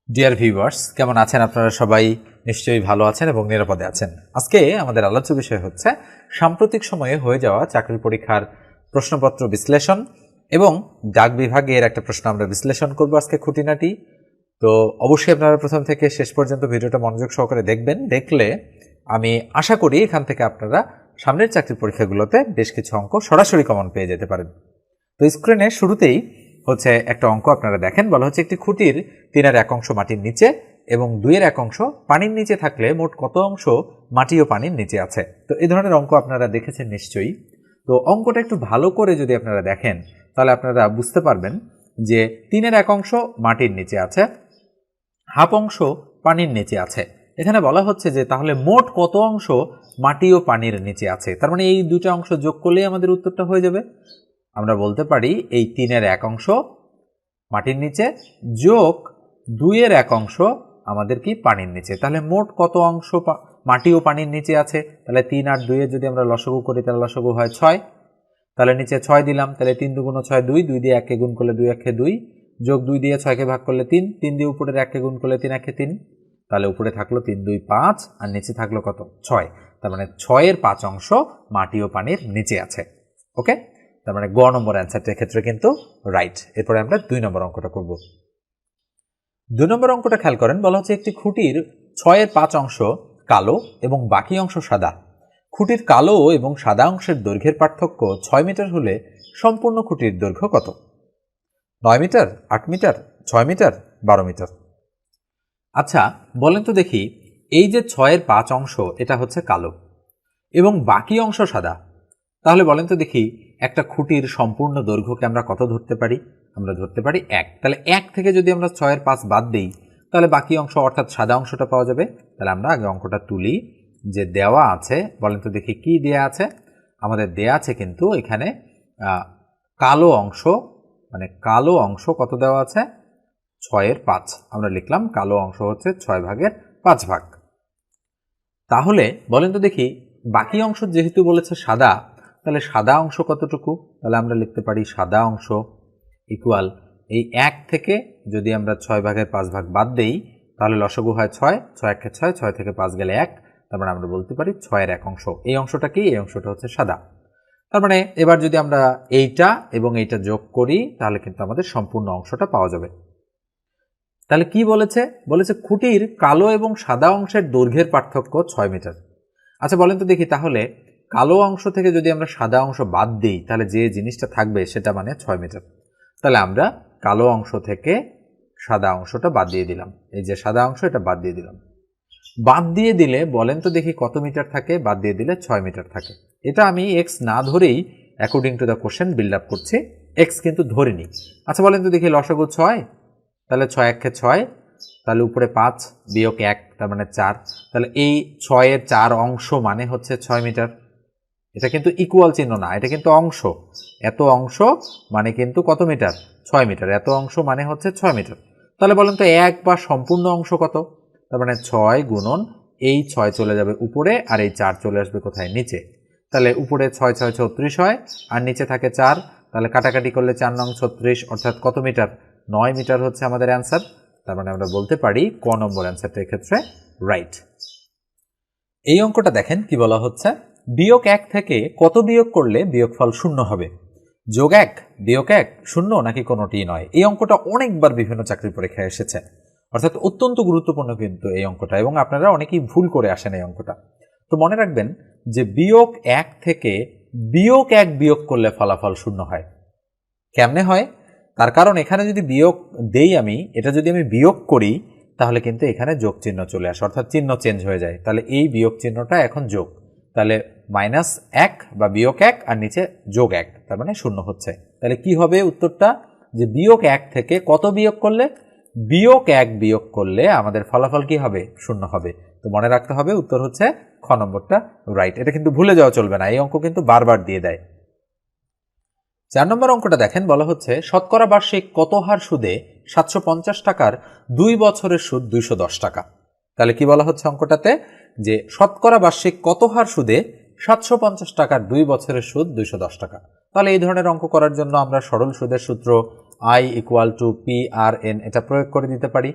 Dear viewers, কেমন আছেন আপনারা? সবাই নিশ্চয়ই ভালো আছেন এবং নিরাপদে আছেন। আজকে আমাদের আলোচ্য বিষয় হচ্ছে সাম্প্রতিক সময়ে হয়ে যাওয়া চাকরি পরীক্ষার প্রশ্নপত্র বিশ্লেষণ এবং ডাক বিভাগের একটা প্রশ্ন আমরা বিশ্লেষণ করব আজকে খুঁটিনাটি। তো অবশ্যই আপনারা প্রথম থেকে শেষ পর্যন্ত ভিডিওটা মনোযোগ সহকারে দেখবেন। দেখলে আমি আশা করি এখান থেকে আপনারা সামনের চাকরি পরীক্ষাগুলোতে বেশ কিছু অঙ্ক সরাসরি কমন পেয়ে যেতে পারেন। তো স্ক্রিনে শুরুতেই হচ্ছে একটা অঙ্ক আপনারা দেখেন, বলা হচ্ছে একটি খুঁটির 3/1 অংশ মাটির নিচে এবং 2/1 অংশ পানির নিচে থাকলে মোট কত অংশ মাটি ও পানির নিচে আছে। তো এই ধরনের অঙ্ক আপনারা দেখেছেন নিশ্চয়ই। তো অঙ্কটা একটু ভালো করে যদি আপনারা দেখেন তাহলে আপনারা বুঝতে পারবেন যে 3/1 অংশ মাটির নিচে আছে, হাফ অংশ পানির নিচে আছে। এখানে বলা হচ্ছে যে তাহলে মোট কত অংশ মাটি ও পানির নিচে আছে। তার মানে এই দুটো অংশ যোগ করলেই আমাদের উত্তরটা হয়ে যাবে। আমরা বলতে পারি এই 3/1 অংশ মাটির নিচে যোগ 2/1 অংশ আমাদের কি পানির নিচে। তাহলে মোট কত অংশ মাটি ও পানির নিচে আছে? তাহলে 3 আর 2 যদি আমরা লসাগু করি তাহলে লসাগু হয় 6। তাহলে নিচে 6 দিলাম, তাহলে 3 দুগুণ 6 2, 2 দিয়ে 1 কে গুণ করলে 2 1 2, যোগ 2 দিয়ে 6 কে ভাগ করলে 3, 3 দিয়ে উপরের 1 কে গুণ করলে 3 1 3। তাহলে উপরে থাকলো 3 2 5 আর নিচে থাকলো কত? 6। তার মানে 6-এর 5 অংশ মাটি ও পানির নিচে আছে। ওকে, তার মানে গ নম্বর অ্যান্সারটা ক্ষেত্রে কিন্তু রাইট। এরপরে আমরা 2 নম্বর অঙ্কটা করব। 2 নম্বর অঙ্কটা খেয়াল করেন, বলা হচ্ছে একটি খুঁটির 6-এর 5 অংশ কালো এবং বাকি অংশ সাদা। খুঁটির কালো এবং সাদা অংশের দৈর্ঘ্যের পার্থক্য 6 মিটার হলে সম্পূর্ণ খুঁটির দৈর্ঘ্য কত? 9 মিটার, 8 মিটার, 6 মিটার, 12 মিটার। আচ্ছা বলেন তো দেখি, এই যে 6-এর 5 অংশ এটা হচ্ছে কালো এবং বাকি অংশ সাদা, তাহলে বলেন তো দেখি একটা খুঁটির সম্পূর্ণ দৈর্ঘ্যকে আমরা কত ধরতে পারি? আমরা ধরতে পারি 1। তাহলে 1 থেকে যদি আমরা 6-এর 5 বাদ দিই তাহলে বাকি অংশ অর্থাৎ সাদা অংশটা পাওয়া যাবে। তাহলে আমরা আগে অঙ্কটা তুলি। যে দেওয়া আছে, বলেন তো দেখি কি দেয়া আছে? আমাদের দেয়া আছে কিন্তু এখানে কালো অংশ, মানে কালো অংশ কত দেওয়া আছে? 6-এর 5। আমরা লিখলাম কালো অংশ হচ্ছে 6 ভাগের 5 ভাগ। তাহলে বলেন তো দেখি বাকি অংশ যেহেতু বলেছে সাদা, তাহলে সাদা অংশ কতটুকু? তাহলে আমরা লিখতে পারি সাদা অংশ ইকুয়াল এই 1 থেকে যদি আমরা 6 ভাগের 5 ভাগ বাদ দেই তাহলে লসাগু হয় 6, 6 1 6, 6 থেকে 5 গেলে 1। তারপরে আমরা বলতে পারি 6-এর 1 অংশ। এই অংশটা কি? এই অংশটা হচ্ছে সাদা। তার মানে এবার যদি আমরা এইটা এবং এইটা যোগ করি তাহলে কিন্তু আমাদের সম্পূর্ণ অংশটা পাওয়া যাবে। তাহলে কি বলেছে? বলেছে খুঁটির কালো এবং সাদা অংশের দৈর্ঘ্যের পার্থক্য 6 মিটার। আচ্ছা বলেন তো দেখি, তাহলে কালো অংশ থেকে যদি আমরা সাদা অংশ বাদ দিই তাহলে যে জিনিসটা থাকবে সেটা মানে 6 মিটার। তাহলে আমরা কালো অংশ থেকে সাদা অংশটা বাদ দিয়ে দিলাম। এই যে সাদা অংশ এটা বাদ দিয়ে দিলাম। বাদ দিয়ে দিলে বলেন তো দেখি কত মিটার থাকে? বাদ দিয়ে দিলে 6 মিটার থাকে। এটা আমি এক্স না ধরেই according to the question build up করছি, এক্স কিন্তু ধরিনি। আচ্ছা বলেন তো দেখি লসাগু 6, তাহলে 6 1 6, তাহলে উপরে 5 বিয়োগ 1 তার মানে 4। তাহলে এই 6-এর 4 অংশ মানে হচ্ছে 6 মিটার। এটা কিন্তু ইকুয়াল চিহ্ন না, এটা কিন্তু অংশ। এত অংশ মানে কিন্তু কত মিটার? 6 মিটার। এত অংশ মানে হচ্ছে 6 মিটার। তাহলে বলেন তো 1 বা সম্পূর্ণ অংশ কত? তার মানে 6 গুণন এই 6 চলে যাবে উপরে আর এই 4 চলে আসবে কোথায়? নিচে। তাহলে উপরে 6 6 36 হয় আর নিচে থাকে 4। তাহলে কাটাকাটি করলে 4 নং 36 অর্থাৎ কত মিটার? 9 মিটার হচ্ছে আমাদের অ্যান্সার। তার মানে আমরা বলতে পারি ক নম্বর অ্যান্সারটা এক্ষেত্রে রাইট। এই অঙ্কটা দেখেন কি বলা হচ্ছে, বিয়োগ 1 থেকে কত বিয়োগ করলে বিয়োগফল 0 হবে? যোগ 1, বিয়োগ 1, 0 নাকি কোনোটিই নয়? এই অঙ্কটা অনেকবার বিভিন্ন চাকরির পরীক্ষায় এসেছে, অর্থাৎ অত্যন্ত গুরুত্বপূর্ণ কিন্তু এই অঙ্কটা, এবং আপনারা অনেকেই ভুল করে আসেন এই অঙ্কটা। তো মনে রাখবেন যে বিয়োগ 1 থেকে বিয়োগ 1 বিয়োগ করলে ফলাফল 0 হয়। কেমনে হয়? তার কারণ এখানে যদি বিয়োগ দেই আমি, এটা যদি আমি বিয়োগ করি তাহলে কিন্তু এখানে যোগ চিহ্ন চলে আসে, অর্থাৎ চিহ্ন চেঞ্জ হয়ে যায়। তাহলে এই বিয়োগ চিহ্নটা এখন যোগ, তাহলে -1 বা বিয়োগ 1 আর নিচে যোগ 1, তার মানে 0 হচ্ছে। তাহলে কি হবে উত্তরটা? যে বিয়োগ 1 থেকে কত বিয়োগ করলে? বিয়োগ 1 বিয়োগ করলে আমাদের ফলাফল কি হবে? 0 হবে। তো মনে রাখতে হবে উত্তর হচ্ছে খ নম্বরটা রাইট। এটা কিন্তু ভুলে যাওয়া চলবে না, এই অঙ্ক কিন্তু বারবার দিয়ে দেয়। 4 নম্বর অঙ্কটা দেখেন, বলা হচ্ছে শতকরা বার্ষিক কত হার সুদে 750 টাকার 2 বছরের সুদ 210 টাকা। তাহলে কি বলা হচ্ছে অঙ্কটাতে? যে শতকরা বার্ষিক কত হার সুদে 750 টাকার 2 বছরের সুদ 210 টাকা। তাহলে এই ধরনের অঙ্ক করার জন্য আমরা সরল সুদের সূত্র I = PRN এটা প্রয়োগ করে দিতে পারি।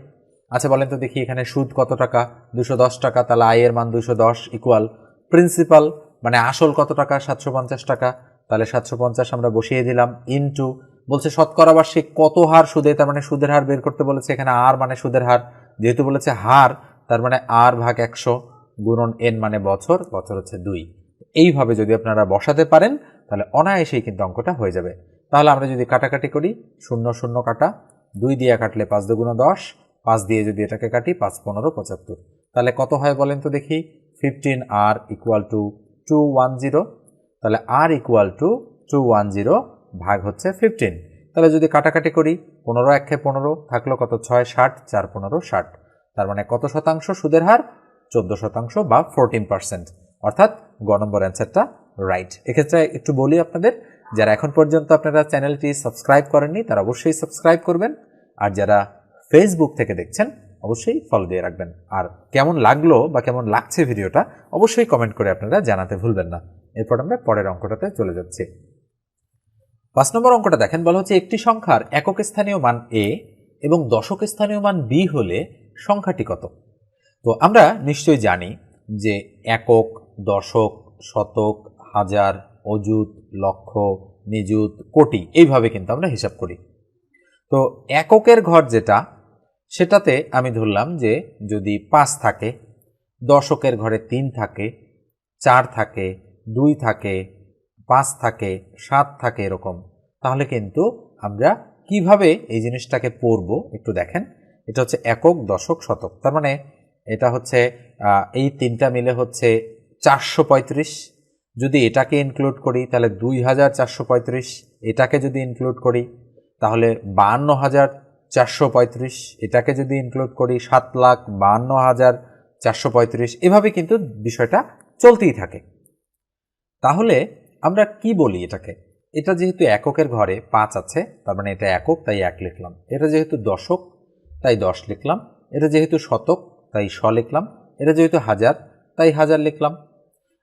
আচ্ছা বলেন তো দেখি এখানে সুদ কত টাকা, 210 টাকা, তাহলে আই এর মান 210 ইকুয়াল প্রিন্সিপাল মানে আসল কত টাকা, 750 টাকা, তাহলে 750 আমরা বসিয়ে দিলাম ইনটু বলছে শতকরা বার্ষিক কত হার সুদে, তার মানে সুদের হার বের করতে বলেছে, এখানে আর মানে সুদের হার, যেহেতু বলেছে হার তার মানে আর ভাগ 100 গুণন এন মানে বছর, বছর হচ্ছে 2। এইভাবে যদি আপনারা বসাতে পারেন তাহলে অনায়াসেই কিন্তু অঙ্কটা হয়ে যাবে। তাহলে আমরা যদি কাটাকাটি করি, 0 0 কাটা, 2 দিয়ে কাটলে 5 2 10, 5 দিয়ে যদি এটাকে কাটি 5 15 75, তাহলে কত হয় বলেন তো দেখি, 15 আর ইকুয়াল টু 210, তাহলে আর ইকুয়াল টু 210 ভাগ হচ্ছে 15, তাহলে যদি কাটাকাটি করি 15 1 15 থাকলো কত, 6 60, 4 15 60, তার মানে কত শতাংশ সুদের হার, 14% বা 14%, অর্থাৎ গ নম্বর অ্যান্সারটা রাইট। এক্ষেত্রে একটু বলি আপনাদের, যারা এখন পর্যন্ত আপনারা চ্যানেলটি সাবস্ক্রাইব করেননি তারা অবশ্যই সাবস্ক্রাইব করবেন, আর যারা ফেসবুক থেকে দেখছেন অবশ্যই ফলো দিয়ে রাখবেন, আর কেমন লাগলো বা কেমন লাগছে ভিডিওটা অবশ্যই কমেন্ট করে আপনারা জানাতে ভুলবেন না। এরপর আমরা পরের অঙ্কটাতে চলে যাচ্ছি। 5 নম্বর অঙ্কটা দেখেন, বলা হচ্ছে একটি সংখ্যার একক স্থানীয় মান a এবং দশক স্থানীয় মান b হলে সংখ্যাটি কত। তো আমরা নিশ্চয়ই জানি যে একক, দশক, শতক, হাজার, অযুত, লক্ষ, নিযুত, কোটি, এইভাবে কিন্তু আমরা হিসাব করি। তো এককের ঘর যেটা, সেটাতে আমি ধরলাম যে যদি 5 থাকে, দশকের ঘরে 3 থাকে, 4 থাকে, 2 থাকে, 5 থাকে, 7 থাকে, এরকম। তাহলে কিন্তু আমরা কিভাবে এই জিনিসটাকে পড়ব একটু দেখেন। এটা হচ্ছে একক, দশক, শতক, তার মানে এটা হচ্ছে এই তিনটা মিলে হচ্ছে 435। যদি এটাকে ইনক্লুড করি তাহলে 2435, এটাকে যদি ইনক্লুড করি তাহলে 52,435, এটাকে যদি ইনক্লুড করি 7,52,435, এভাবে কিন্তু বিষয়টা চলতেই থাকে। তাহলে আমরা কি বলি এটাকে, এটা যেহেতু এককের ঘরে 5 আছে তার মানে এটা একক, তাই 1 লিখলাম। এটা যেহেতু দশক তাই 10 লিখলাম। এটা যেহেতু শতক তাই 100 লিখলাম। এটা যেহেতু হাজার তাই 1000 লিখলাম।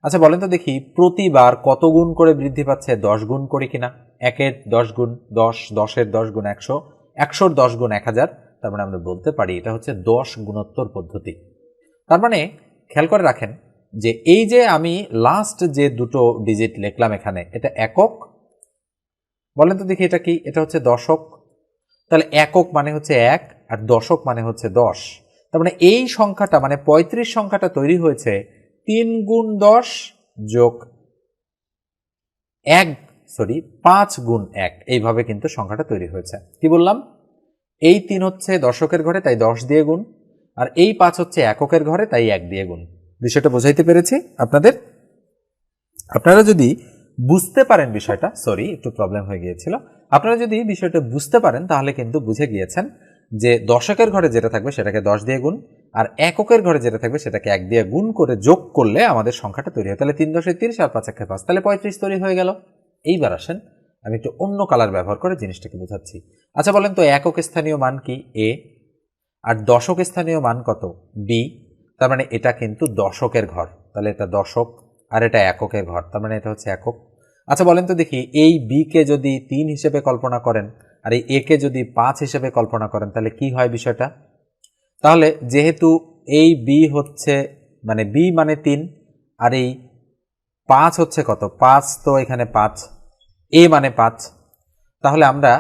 আচ্ছা বলেন তো দেখি প্রতিবার কত গুণ করে বৃদ্ধি পাচ্ছে, 10 গুণ করি কিনা। 1-এর 10 গুণ 10, 10-এর 10 গুণ 100, 100-র 10 গুণ 1000, তার মানে আমরা বলতে পারি এটা হচ্ছে 10 গুণোত্তর পদ্ধতি। তার মানে খেয়াল করে রাখেন যে এই যে আমি লাস্ট যে দুটো ডিজিট লিখলাম এখানে, এটা একক। বলেন তো দেখি এটা কি, এটা হচ্ছে দশক। তাহলে একক মানে হচ্ছে 1 আর দশক মানে হচ্ছে 10। তার মানে এই সংখ্যাটা মানে 35 সংখ্যাটা তৈরি হয়েছে 3 গুণ 10 যোগ 5 গুণ 1, এইভাবে কিন্তু সংখ্যাটা তৈরি হয়েছে। কি বললাম, এই 3 হচ্ছে দশকের ঘরে তাই 10 দিয়ে গুণ, আর এই 5 হচ্ছে এককের ঘরে তাই 1 দিয়ে গুণ। বিষয়টা বোঝাইতে পেরেছি আপনাদের? আপনারা যদি বুঝতে পারেন বিষয়টা, সরি একটু প্রবলেম হয়ে গিয়েছিল, আপনারা যদি বিষয়টা বুঝতে পারেন তাহলে কিন্তু বুঝে গিয়েছেন যে দশকের ঘরে যেটা থাকবে সেটাকে 10 দিয়ে গুণ, আর এককের ঘরে যেটা থাকবে সেটাকে 1 দিয়ে গুণ করে যোগ করলে আমাদের সংখ্যাটা তৈরি হয়। তাহলে 3 10 30 আর 5 1 5, তাহলে 35 তৈরি হয়ে গেল। এইবার আসেন আমি একটু অন্য কালার ব্যবহার করে জিনিসটাকে বোঝাচ্ছি। আচ্ছা বলেন তো একক স্থানীয় মান কি, a, আর দশক স্থানীয় মান কত, b। তার মানে এটা কিন্তু দশকের ঘর, তাহলে এটা দশক, আর এটা এককের ঘর, তার মানে এটা হচ্ছে একক। আচ্ছা বলেন তো দেখি এই বি কে যদি 3 হিসেবে কল্পনা করেন আর এই এ কে যদি 5 হিসেবে কল্পনা করেন তাহলে কি হয় বিষয়টা। তাহলে যেহেতু এই বি হচ্ছে মানে বি মানে 3 আর এই 5 হচ্ছে কত, 5, তো এখানে 5, এ মানে 5, তাহলে আমরা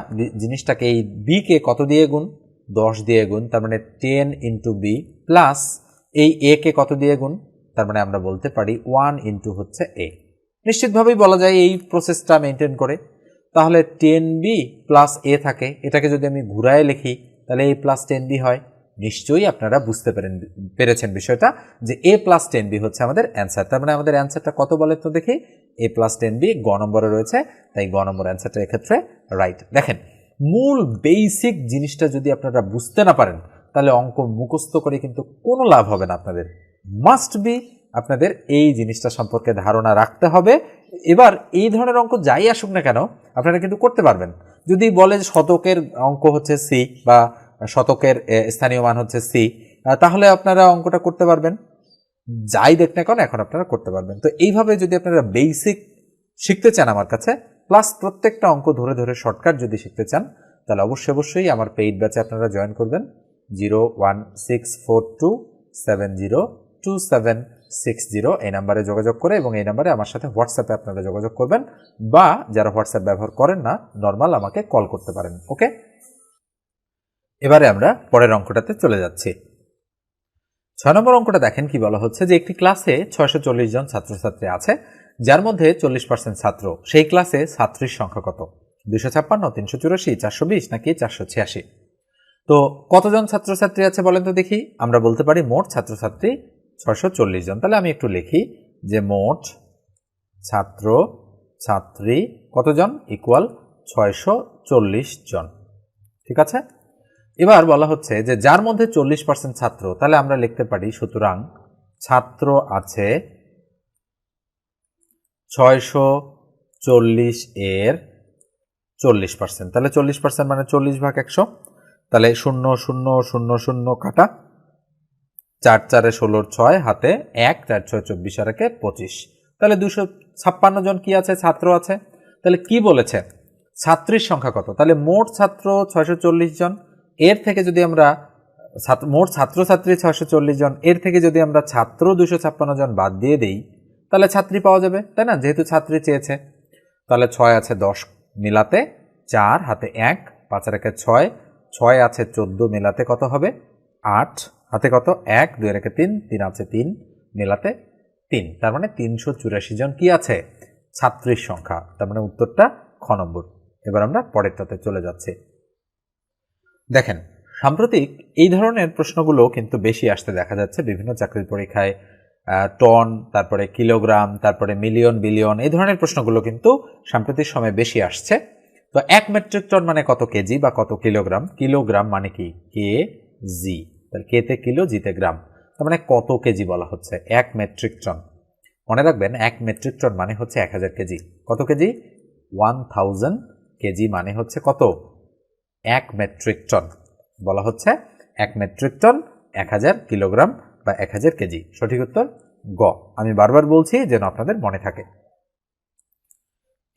জিনিসটাকে এই বি কে কত দিয়ে গুণ, 10 দিয়ে গুণ, তার মানে 10 ইন্টু বি, প্লাস এই এ কে কত দিয়ে গুণ, তার মানে আমরা বলতে পারি 1 ইন্টু হচ্ছে এ। নিশ্চিতভাবেই বলা যায় এই প্রসেসটা মেনটেন করে। তাহলে 10b প্লাস এ থাকে, এটাকে যদি আমি ঘুরায় লিখি তাহলে এ প্লাস 10b হয়। নিশ্চয়ই আপনারা বুঝতে পেরেছেন বিষয়টা যে এ প্লাস 10b হচ্ছে আমাদের অ্যান্সার। তার মানে আমাদের অ্যান্সারটা কত বলে তো দেখি, এ প্লাস 10b গ নম্বরে রয়েছে, তাই গ নম্বর অ্যান্সারটা এক্ষেত্রে রাইট। দেখেন মূল বেসিক জিনিসটা যদি আপনারা বুঝতে না পারেন তাহলে অঙ্ক মুখস্থ করে কিন্তু কোনো লাভ হবে না আপনাদের। মাস্ট বি আপনাদের এই জিনিসটা সম্পর্কে ধারণা রাখতে হবে। এবার এই ধরনের অঙ্ক যাই আসুক না কেন আপনারা কিন্তু করতে পারবেন। যদি বলে শতকের অঙ্ক হচ্ছে সি বা শতকের স্থানীয় মান হচ্ছে সি, তাহলে আপনারা অঙ্কটা করতে পারবেন। যাই দেখ না কেন এখন আপনারা করতে পারবেন। তো এইভাবে যদি আপনারা বেসিক শিখতে চান আমার কাছে, প্লাস প্রত্যেকটা অঙ্ক ধরে ধরে শর্টকাট যদি শিখতে চান, তাহলে অবশ্যই আমার পেইড ব্যাচে আপনারা জয়েন করবেন। 016427027060 এই নাম্বারে যোগাযোগ করে এবং এই নাম্বারে আমার সাথে হোয়াটসঅ্যাপে আপনারা যোগাযোগ করবেন, বা যারা হোয়াটসঅ্যাপ ব্যবহার করেন না নর্মাল আমাকে কল করতে পারেন। ওকে, এবারে আমরা পরের অঙ্কটাতে চলে যাচ্ছি। 6 নম্বর অঙ্কটা দেখেন কি বলা হচ্ছে যে একটি ক্লাসে 640 জন ছাত্রছাত্রী আছে, যার মধ্যে 40% ছাত্র। সেই ক্লাসে ছাত্রীর সংখ্যা কত? 256, 384, 420 নাকি 486? তো কতজন ছাত্রছাত্রী আছে বলেন তো দেখি। আমরা বলতে পারি মোট ছাত্রছাত্রী 640 জন। তাহলে আমি একটু লিখি যে মোট ছাত্র ছাত্রী কতজন ইকুয়াল 640 জন। ঠিক আছে, এবার বলা হচ্ছে যে যার মধ্যে 40% ছাত্র, তাহলে আমরা লিখতে পারি সুতরাং ছাত্র আছে 640 এর 40%। তাহলে 40% মানে 40/100। তাহলে 0 0 0 0 কাটা, 4 4 16 6 হাতে 1, 4 6 24 আর 1 25। তাহলে 256 জন কি আছে? ছাত্র আছে। তাহলে কি বলেছে? ছাত্রীর সংখ্যা কত? তাহলে মোট ছাত্র 640 জন, এর থেকে যদি আমরা মোট ছাত্রছাত্রী 640 জন, এর থেকে যদি আমরা ছাত্র 256 জন বাদ দিয়ে দেই তাহলে ছাত্রী পাওয়া যাবে, তাই না? যেহেতু ছাত্রী চেয়েছে। তাহলে 6 আছে 10 মিলাতে 4 হাতে 1, 5 আর 1 6, 6 আছে 14 মিলাতে কত হবে? 8 হাতে কত? 1, 2 আর 1 3, 3 আছে 3 মিলাতে 3। তার মানে 384 জন কি আছে? ছাত্রীর সংখ্যা। তার মানে উত্তরটা খ নম্বর। এবার আমরা পরেরটাতে চলে যাচ্ছি। দেখেন, সাম্প্রতিক এই ধরনের প্রশ্নগুলো কিন্তু বেশি আসতে দেখা যাচ্ছে বিভিন্ন চাকরির পরীক্ষায়। টন, তারপরে কিলোগ্রাম, তারপরে মিলিয়ন, বিলিয়ন, এই ধরনের প্রশ্নগুলো কিন্তু সাম্প্রতিক সময়ে বেশি আসছে। তো 1 মেট্রিক টন মানে কত কেজি বা কত কিলোগ্রাম? কিলোগ্রাম মানে কি? কেজি। তাহলে কেতে কিলো, জিতে গ্রাম। তার মানে কত কেজি বলা হচ্ছে? 1 মেট্রিক টন। মনে রাখবেন 1 মেট্রিক টন মানে হচ্ছে 1000 কেজি। কত কেজি? 1000 কেজি মানে হচ্ছে কত? 1 মেট্রিক টন। বলা হচ্ছে 1 মেট্রিক টন 1000 কিলোগ্রাম বা 1000 কেজি। সঠিক উত্তর গ। আমি বারবার বলছি যেন আপনাদের মনে থাকে।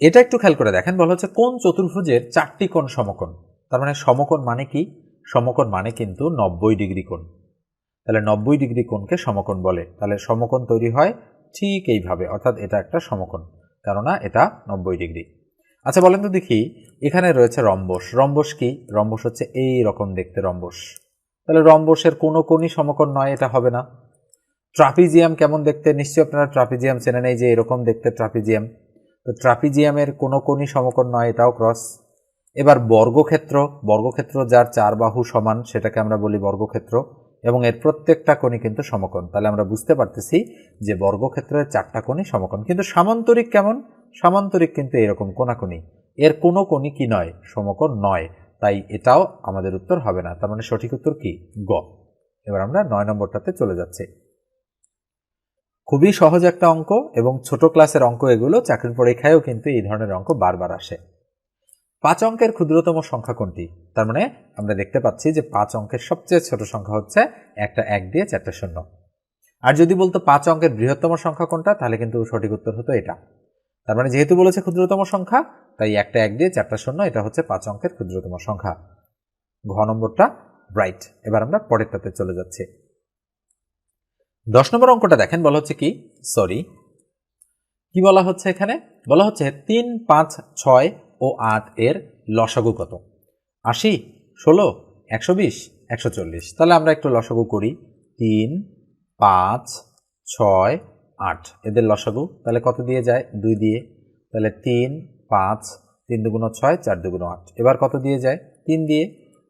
এটা একটু খেয়াল করে দেখেন, বলা হচ্ছে কোন চতুর্ভুজের 4টি কোণ সমকোণ। তার মানে সমকোণ মানে কি? সমকোণ মানে কিন্তু 90 ডিগ্রি কোণ। তাহলে 90 ডিগ্রি কোণকে সমকোণ বলে। তাহলে সমকোণ তৈরি হয় ঠিক এইভাবে, অর্থাৎ এটা একটা সমকোণ, কেননা এটা 90 ডিগ্রি। আচ্ছা বলেন তো দেখি, এখানে রয়েছে রম্বস। রম্বস কি? রম্বস হচ্ছে এই রকম দেখতে রম্বস। তাহলে রম্বসের কোনো কোণই সমকোণ নয়, এটা হবে না। ট্রাপিজিয়াম কেমন দেখতে? নিশ্চয়ই আপনারা ট্রাপিজিয়াম চেনেন, এই যে এরকম দেখতে ট্রাপিজিয়াম। তো ট্রাপিজিয়ামের কোনো কোণই সমকোণ নয়, এটাও ক্রস। এবার বর্গক্ষেত্র, বর্গক্ষেত্র যার 4 বাহু সমান সেটাকে আমরা বলি বর্গক্ষেত্র, এবং এর প্রত্যেকটা কোণই কিন্তু সমকোণ। তাহলে আমরা বুঝতে পারতেছি যে বর্গক্ষেত্রের 4টা কোণই সমকোণ। কিন্তু সামান্তরিক কেমন? সামান্তরিক কিন্তু এরকম কোণাকুণি, এর কোনো কোণই কি নয়? সমকোণ নয়। তাই এটাও আমাদের উত্তর হবে না। তার মানে সঠিক উত্তর কি? গ। এবার আমরা 9 নম্বরটাতে চলে যাচ্ছি। খুবই সহজ একটা অঙ্ক এবং ছোট ক্লাসের অঙ্ক এগুলো। চাকরির পরীক্ষায়ও কিন্তু এই ধরনের অঙ্ক বারবার আসে। 5 অঙ্কের ক্ষুদ্রতম সংখ্যা কোনটি? তার মানে আমরা দেখতে পাচ্ছি যে 5 অঙ্কের সবচেয়ে ছোট সংখ্যা হচ্ছে একটা 1 দিয়ে 4টা শূন্য। আর যদি বলতো 5 অঙ্কের বৃহত্তম সংখ্যা কোনটা, তাহলে কিন্তু সঠিক উত্তর হতো এটা। তার মানে যেহেতু বলেছে ক্ষুদ্রতম সংখ্যা, তাই একটা 1 দিয়ে 4টা শূন্য, এটা হচ্ছে 5 অঙ্কের ক্ষুদ্রতম সংখ্যা। ঘ নম্বরটা রাইট। এবার আমরা পরেরটাতে চলে যাচ্ছি। 10 নম্বর অঙ্কটা দেখেন, বলা হচ্ছে কি, কি বলা হচ্ছে এখানে? বলা হচ্ছে 3, 5, 6 ও 8 এর লসাগু কত? 80, 16, 120, 140। তাহলে আমরা একটু লসাগু করি। 3, 5, 6, 8 এদের লসাগু তাহলে কত দিয়ে যায়? 2 দিয়ে। তাহলে 3, 5, 3 দুগুণ 6, 4 দুগুণ 8। এবার কত দিয়ে যায়? 3 দিয়ে।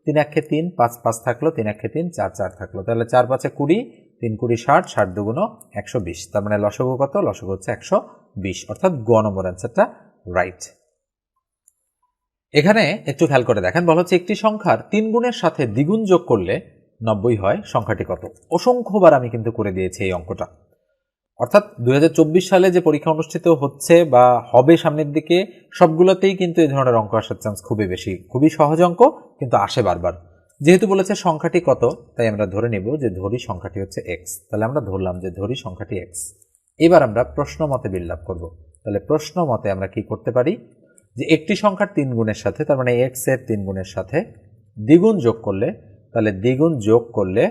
3 একে 3, 5 5 থাকলো, 3 একে 3, 4 4 থাকলো। তাহলে 4 5 20, 3 20 60, 60 দুগুণ 120। তার মানে লসাগু কত? লসাগু হচ্ছে 120, অর্থাৎ গ নম্বর অ্যান্সারটা রাইট। এখানে একটু খেয়াল করে দেখেন, বলা হচ্ছে একটি সংখ্যার 3 গুণের সাথে দ্বিগুণ যোগ করলে 90 হয়, সংখ্যাটি কত? অসংখ্যবার আমি কিন্তু করে দিয়েছি এই অঙ্কটা। অর্থাৎ 2024 সালে যে পরীক্ষা অনুষ্ঠিত হচ্ছে বা হবে সামনের দিকে, সবগুলোতেই কিন্তু এই ধরনের অঙ্ক আসার চান্স খুবই বেশি। খুবই সহজ অঙ্ক কিন্তু আসে বারবার। যেহেতু বলেছে সংখ্যাটি কত, তাই আমরা ধরে নেব যে ধরি সংখ্যাটি হচ্ছে এক্স। তাহলে আমরা ধরলাম যে ধরি সংখ্যাটি এক্স। এবার আমরা প্রশ্ন মতে বিল্ড আপ করবো। তাহলে প্রশ্ন মতে আমরা কি করতে পারি, যে একটি সংখ্যার 3 গুণের সাথে, তার মানে এক্স এর 3 গুণের সাথে দ্বিগুণ যোগ করলে তাহলে দ্বিগুণ যোগ করলে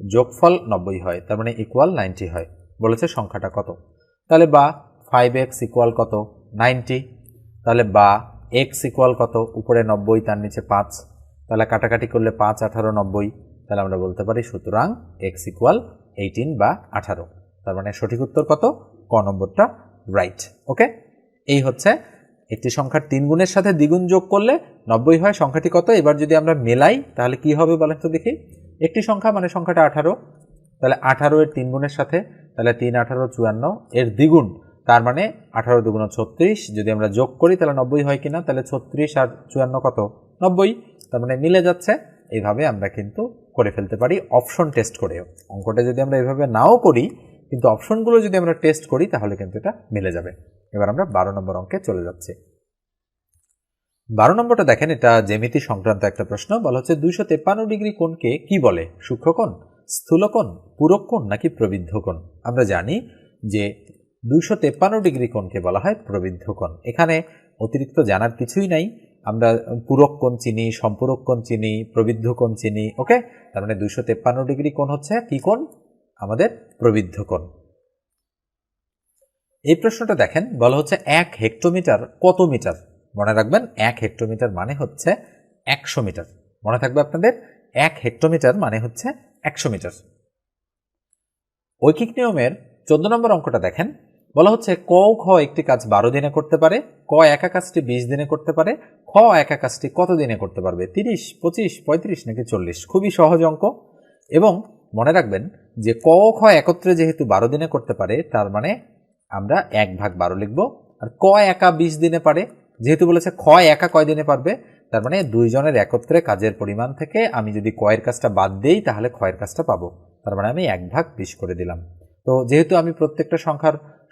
যোগফল 90 হয়, তার মানে ইকুয়াল 90 হয়। বলেছে সংখ্যাটা কত, তাহলে বা 5x ইকুয়াল কত 90, তাহলে বা x ইকুয়াল কত, উপরে 90 তার নিচে 5, তাহলে কাটাকাটি করলে 5 18 90, তাহলে আমরা বলতে পারি সুতরাং x ইকুয়াল 18 বা 18। তার মানে সঠিক উত্তর কত, ক নম্বরটা রাইট। ওকে, এই হচ্ছে একটি সংখ্যার 3 গুণের সাথে দ্বিগুণ যোগ করলে 90 হয়, সংখ্যাটি কত। এবার যদি আমরা মেলাই তাহলে কি হবে বলেন তো দেখি। একটি সংখ্যা মানে সংখ্যাটা 18, তাহলে 18 এর 3 গুণের সাথে, তাহলে 3 18 54 এর দ্বিগুণ, তার মানে 18 দুগুণ 36, যদি আমরা যোগ করি তাহলে 90 হয় কিনা, তাহলে 36 আর 54 কত 90, তার মানে মিলে যাচ্ছে। এইভাবে আমরা কিন্তু করে ফেলতে পারি অপশন টেস্ট করেও। অঙ্কটা যদি আমরা এইভাবে নাও করি কিন্তু অপশনগুলো যদি আমরা টেস্ট করি তাহলে কিন্তু এটা মিলে যাবে। এবার আমরা 12 নম্বর অঙ্কে চলে যাচ্ছি। 12 নম্বরটা দেখেন, এটা জ্যামিতি সংক্রান্ত একটা প্রশ্ন। বলা হচ্ছে 253 ডিগ্রি কোণকে কি বলে, সূক্ষ্মকোণ, স্থূলকোণ, পূরক কোণ নাকি প্রবৃদ্ধ কোণ। আমরা জানি যে 253 ডিগ্রি কোণকে বলা হয় প্রবৃদ্ধ কোণ। এখানে অতিরিক্ত জানার কিছুই নাই, আমরা পূরক কোণ চিনি, সম্পূরক কোণ চিনি, প্রবৃদ্ধ কোণ চিনি। ওকে, তার মানে 253 ডিগ্রি কোণ হচ্ছে কি কোণ, আমাদের প্রবৃদ্ধ কোণ। এই প্রশ্নটা দেখেন, বলা হচ্ছে 1 হেক্টোমিটার কত মিটার। মনে রাখবেন 1 হেক্টোমিটার মানে হচ্ছে 100 মিটার। মনে থাকবে আপনাদের, 1 হেক্টোমিটার মানে হচ্ছে 100 মিটার। ঐকিক নিয়মের 14 নম্বর অঙ্কটা দেখেন, বলা হচ্ছে ক খ একটি কাজ 12 দিনে করতে পারে, ক একা কাজটি 20 দিনে করতে পারে, খ একা কাজটি কত দিনে করতে পারবে, 30, 25, 35 নাকি 40। খুবই সহজ অঙ্ক। এবং মনে রাখবেন যে ক খ একত্রে যেহেতু 12 দিনে করতে পারে, তার মানে আমরা 1/12 লিখব। আর ক একা 20 দিনে পারে, যেহেতু বলেছে খ একা কয় দিনে পারবে, তার মানে দুইজনের একত্রে কাজের পরিমাণ থেকে আমি যদি ক এর কাজটা বাদ দেই তাহলে খ এর কাজটা পাবো, তার মানে আমি 1/20 করে দিলাম। তো যেহেতু আমি প্রত্যেকটা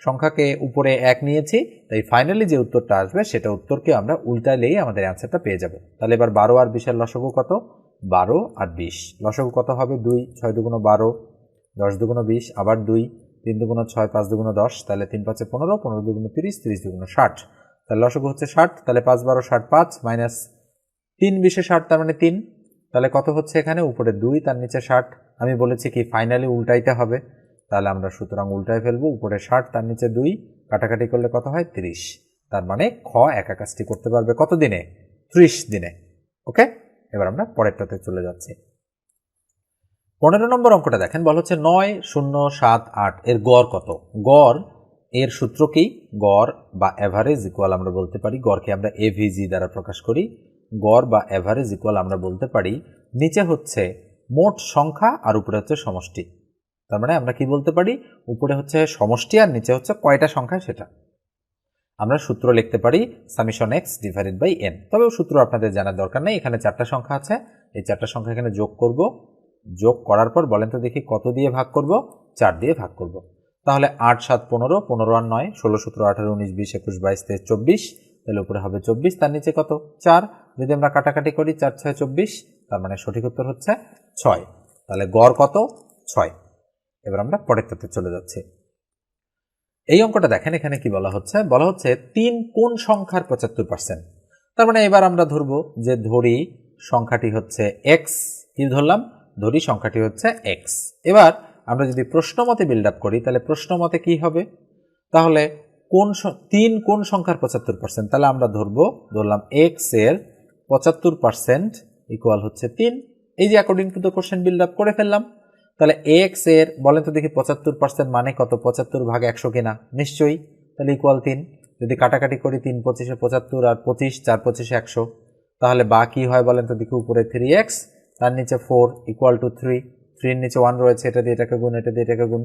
সংখ্যাকে উপরে 1 নিয়েছি, তাই ফাইনালি যে উত্তরটা আসবে সেটা উত্তরকে আমরা উল্টালেই আমাদের অ্যান্সারটা পেয়ে যাব। তাহলে এবার 12 আর 20 এর লসাগু কত, 12 আর 20 লসাগু কত হবে, 2, 6 দুগুণ 12, 10 দুগুণ 20, আবার 2, 3 দুগুণ 6, 5 দুগুণ 10, তাহলে 3 5 15, 15 দুগুণ 30, 30 দুগুণ 60, তাহলে লসাগু হচ্ছে 60। তাহলে 5 12 60, 5 মাইনাস 3 20 60, তার মানে 3, তাহলে কত হচ্ছে এখানে, উপরে 2 তার নিচে 60। আমি বলেছি কি ফাইনালি উল্টাইতে হবে, তাহলে আমরা সুতরাং উল্টায় ফেলবো, উপরে 60 তার নিচে 2, কাটাকাটি করলে কত হয় 30। তার মানে খ একা কাজটি করতে পারবে কত দিনে, 30 দিনে। ওকে, এবার আমরা পরেরটাতে চলে যাচ্ছি। 15 নম্বর অঙ্কটা দেখেন, বলা হচ্ছে 9 0 7 8 এর গড় কত। গড় এর সূত্র কি, গড় বা অ্যাভারেজ ইকুয়াল আমরা বলতে পারি, গড়কে আমরা এভিজি দ্বারা প্রকাশ করি। গড় বা অ্যাভারেজ ইকুয়াল আমরা বলতে পারি নিচে হচ্ছে মোট সংখ্যা আর উপরে হচ্ছে সমষ্টি। তার মানে আমরা কি বলতে পারি, উপরে হচ্ছে সমষ্টি আর নিচে হচ্ছে কয়টা সংখ্যা সেটা। আমরা সূত্র লিখতে পারি summation x divided by n। তবে সূত্র আপনাদের জানার দরকার নেই, এখানে 4টা সংখ্যা আছে, এই 4টা সংখ্যা এখানে যোগ করব। যোগ করার পর বলেন তো দেখি কত দিয়ে ভাগ করব, 4 দিয়ে ভাগ করব। তাহলে 8 7 15, 15 আর 9 16 17 18 19 20 21 22 23 24, তাহলে উপরে হবে 24, তার নিচে কত 4। যদি আমরা কাটাকাটি করি 4 6 24, তার মানে সঠিক উত্তর হচ্ছে 6। তাহলে গড় কত, 6। এবার আমরা পরেরটাতে চলে যাচ্ছি। এই অঙ্কটা দেখেন, এখানে কি বলা হচ্ছে, বলা হচ্ছে 3 কোন সংখ্যার 75%। তার মানে এবার আমরা ধরবো যে ধরি সংখ্যাটি হচ্ছে x, কি ধরলাম, ধরি সংখ্যাটি হচ্ছে x। এবার আমরা যদি প্রশ্নমতে বিল্ড আপ করি তাহলে প্রশ্নমতে কি হবে, তাহলে 3 কোন সংখ্যার 75%, তাহলে আমরা ধরলাম x এর 75% ইকুয়াল হচ্ছে 3। এই যে according to the question build up করে ফেললাম। তাহলে x এর বলেন তো দেখি 75% মানে কত, 75 ভাগ 100 কিনা, নিশ্চয়ই, তাহলে ইকুয়াল 3। যদি কাটাকাটি করি 3 25 75 আর 25, 4 25 100, তাহলে বা কি হয় বলেন তো দেখি, উপরে 3x তার নিচে 4 ইকুয়াল টু 3, 3 এর নিচে 1 রয়েছে, এটা দিয়ে এটাকে গুণ, এটা দিয়ে এটাকে গুণ,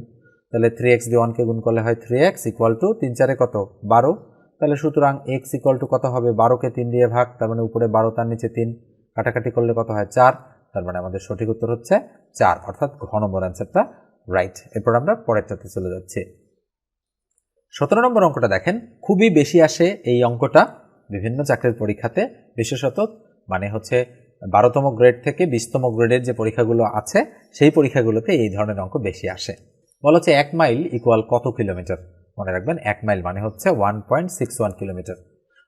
তাহলে 3x দিয়ে 1 কে গুণ করলে হয় 3x ইকুয়াল টু 3 4 এ কত 12। তাহলে সুতরাং x ইকুয়াল টু কত হবে, 12 কে 3 দিয়ে ভাগ, তার মানে উপরে 12 তার নিচে 3, কাটাকাটি করলে কত হয় 4। তার মানে আমাদের সঠিক উত্তর হচ্ছে 4, অর্থাৎ ঘ নম্বর অ্যান্সারটা রাইট। এরপর আমরা পরেরটাতে চলে যাচ্ছি। 17 নম্বর অঙ্কটা দেখেন, খুবই বেশি আসে এই অঙ্কটা বিভিন্ন চাকরির পরীক্ষাতে, বিশেষত মানে হচ্ছে 12তম গ্রেড থেকে 20তম গ্রেডের যে পরীক্ষাগুলো আছে সেই পরীক্ষাগুলোতে এই ধরনের অঙ্ক বেশি আসে। বলা হচ্ছে 1 মাইল ইকুয়াল কত কিলোমিটার। মনে রাখবেন 1 মাইল মানে হচ্ছে 1.61 কিলোমিটার।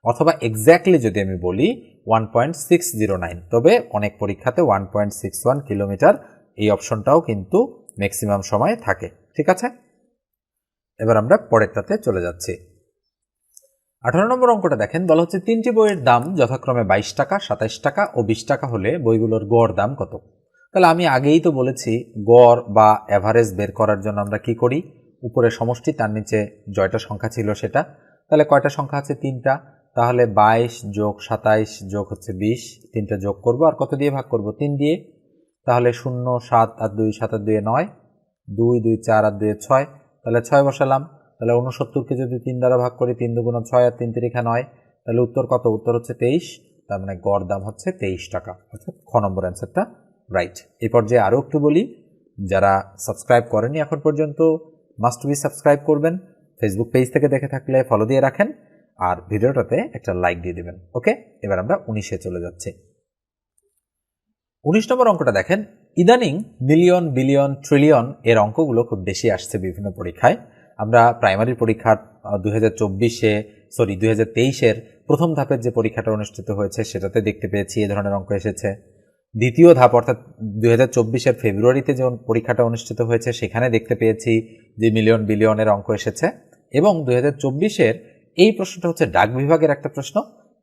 অথবা এক্স্যাক্টলি যদি আমি বলি 1.609, তবে অনেক পরীক্ষাতে 1.61 কিলোমিটার এই অপশনটাও কিন্তু ম্যাক্সিমাম সময় থাকে। ঠিক আছে, এবার আমরা পরেরটাতে চলে যাচ্ছি। 18 নম্বর অঙ্কটা দেখেন, বলা হচ্ছে 3টি বইয়ের দাম যথাক্রমে 22 টাকা, 27 টাকা ও 20 টাকা হলে বইগুলোর গড় দাম কত? তাহলে আমি আগেই তো বলেছি গড় বা অ্যাভারেজ বের করার জন্য আমরা কি করি, উপরে সমষ্টি, তার নিচে জয়টা সংখ্যা ছিল সেটা। তাহলে কয়টা সংখ্যা আছে? 3টা। তাহলে 22 যোগ 27 যোগ হচ্ছে 20, 3টা যোগ করব আর কত দিয়ে ভাগ করব? 3 দিয়ে। তাহলে 0, 7 আর 2, 7 আর 2 9, 2 2 4 আর 2 6, তাহলে 6 বসালাম। তাহলে 69কে যদি 3 দ্বারা ভাগ করি, 3 2 6 আর 3 3 9, তাহলে উত্তর কত? উত্তর হচ্ছে 23। তার মানে গড় দাম হচ্ছে 23 টাকা, অর্থাৎ খ নম্বর অ্যান্সারটা রাইট। এই পর্যায়ে আরও একটু বলি, যারা সাবস্ক্রাইব করেনি এখন পর্যন্ত মাস্ট বি সাবস্ক্রাইব করবেন। ফেসবুক পেজ থেকে দেখে থাকলে ফলো দিয়ে রাখেন আর ভিডিওটাতে একটা লাইক দিয়ে দিবেন। ওকে, এবার আমরা 19-এ চলে যাচ্ছি। 19 নম্বর অঙ্কটা দেখেন, ইদানিং মিলিয়ন, বিলিয়ন, ট্রিলিয়ন এর অঙ্কগুলো খুব বেশি আসছে বিভিন্ন পরীক্ষায়। আমরা প্রাইমারি পরীক্ষার 2023-এর প্রথম ধাপের যে পরীক্ষাটা অনুষ্ঠিত হয়েছে সেটাতে দেখতে পেয়েছি এ ধরনের অঙ্ক এসেছে। দ্বিতীয় ধাপ অর্থাৎ 2024-এর ফেব্রুয়ারিতে যে পরীক্ষাটা অনুষ্ঠিত হয়েছে সেখানে দেখতে পেয়েছি যে মিলিয়ন, বিলিয়নের অঙ্ক এসেছে। এবং 2024-এর এই প্রশ্নটা হচ্ছে ডাক বিভাগের একটা প্রশ্ন,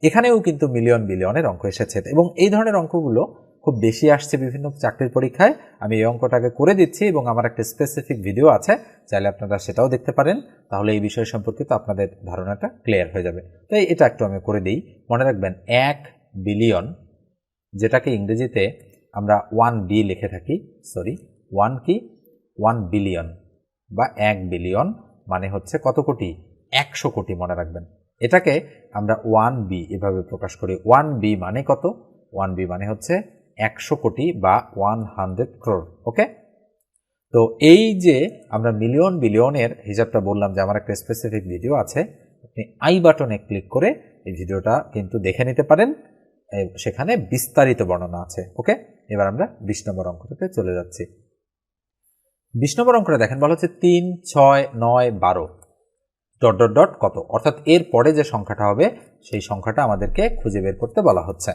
এখানেও কিন্তু মিলিয়ন, বিলিয়নের অঙ্ক এসেছে। এবং এই ধরনের অঙ্কগুলো খুব বেশি আসছে বিভিন্ন চাকরির পরীক্ষায়। আমি এই অঙ্কটাকে করে দিচ্ছি এবং আমার একটা স্পেসিফিক ভিডিও আছে, চাইলে আপনারা সেটাও দেখতে পারেন, তাহলে এই বিষয় সম্পর্কিত আপনাদের ধারণাটা ক্লিয়ার হয়ে যাবে। তাই এটা একটু আমি করে দিই। মনে রাখবেন 1 বিলিয়ন, যেটাকে ইংরেজিতে আমরা 1B লিখে থাকি, 1 বিলিয়ন বা 1 বিলিয়ন মানে হচ্ছে কত কোটি? 100 কোটি। মনে রাখবেন এটাকে আমরা 1B এভাবে প্রকাশ করি। 1B মানে কত? 1B মানে হচ্ছে 100 কোটি বা 100 crore। ওকে, তো এই যে আমরা মিলিয়ন, বিলিয়নের হিসাবটা বললাম যে আমার একটা স্পেসিফিক ভিডিও আছে, আপনি আই বাটনে ক্লিক করে এই ভিডিওটা কিন্তু দেখে নিতে পারেন, সেখানে বিস্তারিত বর্ণনা আছে। ওকে, এবার আমরা 20 নম্বর অঙ্কটাতে চলে যাচ্ছি। 20 নম্বর অঙ্কটা দেখেন, বলা হচ্ছে 3, 6, 9, 12 ... কত, অর্থাৎ এর পরে যে সংখ্যাটা হবে সেই সংখ্যাটা আমাদেরকে খুঁজে বের করতে বলা হচ্ছে।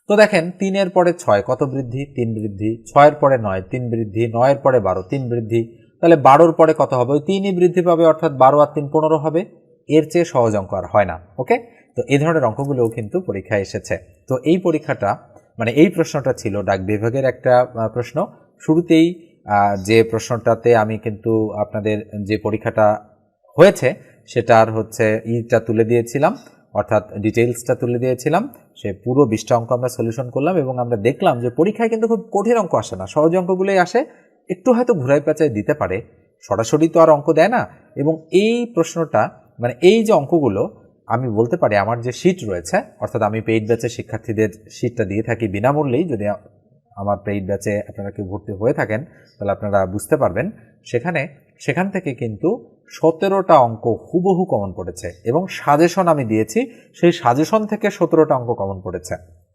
তো দেখেন 3-এর পরে 6 কত বৃদ্ধি? 3 বৃদ্ধি। 6-এর পরে 9 3 বৃদ্ধি। 9-এর পরে 12 3 বৃদ্ধি। তাহলে 12-র পরে কত হবে? ওই 3ই বৃদ্ধি পাবে, অর্থাৎ 12 আর 3 15 হবে। এর চেয়ে সহজ অঙ্ক আর হয় না। ওকে, তো এই ধরনের অঙ্কগুলোও কিন্তু পরীক্ষায় এসেছে। তো এই পরীক্ষাটা মানে এই প্রশ্নটা ছিল ডাক বিভাগের একটা প্রশ্ন। শুরুতেই যে প্রশ্নটাতে আমি কিন্তু আপনাদের যে পরীক্ষাটা হয়েছে সেটার হচ্ছে ইটা তুলে দিয়েছিলাম, অর্থাৎ ডিটেইলসটা তুলে দিয়েছিলাম। সে পুরো 20টা অঙ্ক আমরা সলিউশন করলাম এবং আমরা দেখলাম যে পরীক্ষায় কিন্তু খুব কঠিন অঙ্ক আসে না, সহজ অঙ্কগুলোই আসে। একটু হয়তো ঘুরাই পেঁচাই দিতে পারে, সরাসরি তো আর অঙ্ক দেয় না। এবং এই প্রশ্নটা মানে এই যে অঙ্কগুলো আমি বলতে পারি আমার যে শিট রয়েছে, অর্থাৎ আমি পেইড ব্যাচের শিক্ষার্থীদের শিটটা দিয়ে থাকি বিনামূল্যেই। যদি আমার পেইড ব্যাচে আপনারা কেউ ভর্তি হয়ে থাকেন তাহলে আপনারা বুঝতে পারবেন, সেখান থেকে কিন্তু 17টা অঙ্ক হুবহু কমন পড়েছে এবং সাজেশন আমি দিয়েছি, সেই সাজেশন থেকে 17টা অঙ্ক কমন পড়েছে।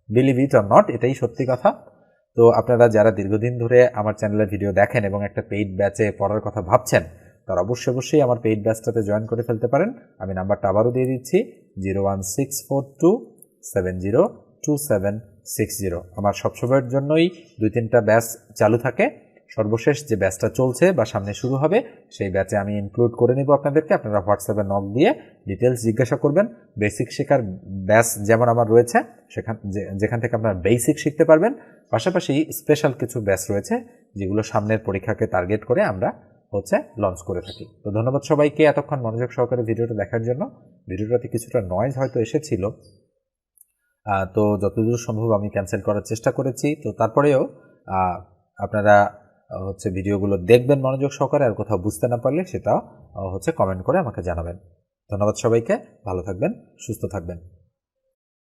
বিলিভ ইট অর নট, এটাই সত্যি কথা। তো আপনারা যারা দীর্ঘদিন ধরে আমার চ্যানেলে ভিডিও দেখেন এবং একটা পেইড ব্যাচে পড়ার কথা ভাবছেন, তারা অবশ্যই আমার পেইড ব্যাচটাতে জয়েন করে ফেলতে পারেন। আমি নাম্বারটা আবারও দিয়ে দিচ্ছি, 01642702760। আমার সবসময়ের জন্যই 2-3টা ব্যাচ চালু থাকে। সর্বশেষ যে ব্যাচটা চলছে বা সামনে শুরু হবে সেই ব্যাচে আমি ইনক্লুড করে নিব আপনাদেরকে। আপনারা হোয়াটসঅ্যাপে নক দিয়ে ডিটেলস জিজ্ঞাসা করবেন। বেসিক শেখার ব্যাচ যেমন আমার রয়েছে, যেখান থেকে আপনারা বেসিক শিখতে পারবেন, পাশাপাশি স্পেশাল কিছু ব্যাচ রয়েছে যেগুলো সামনের পরীক্ষাকে টার্গেট করে আমরা লঞ্চ করে থাকি। তো ধন্যবাদ সবাইকে এতক্ষণ মনোযোগ সহকারে ভিডিওটা দেখার জন্য। ভিডিওটাতে কিছুটা নয়েজ হয়তো এসেছিল, তো যতদূর সম্ভব আমি ক্যান্সেল করার চেষ্টা করেছি। তো তারপরেও আপনারা ভিডিওগুলো দেখবেন মনোযোগ সহকারে, আর কোথাও বুঝতে না পারলে সেটা কমেন্ট করে আমাকে জানাবেন। ধন্যবাদ সবাইকে, ভালো থাকবেন, সুস্থ থাকবেন।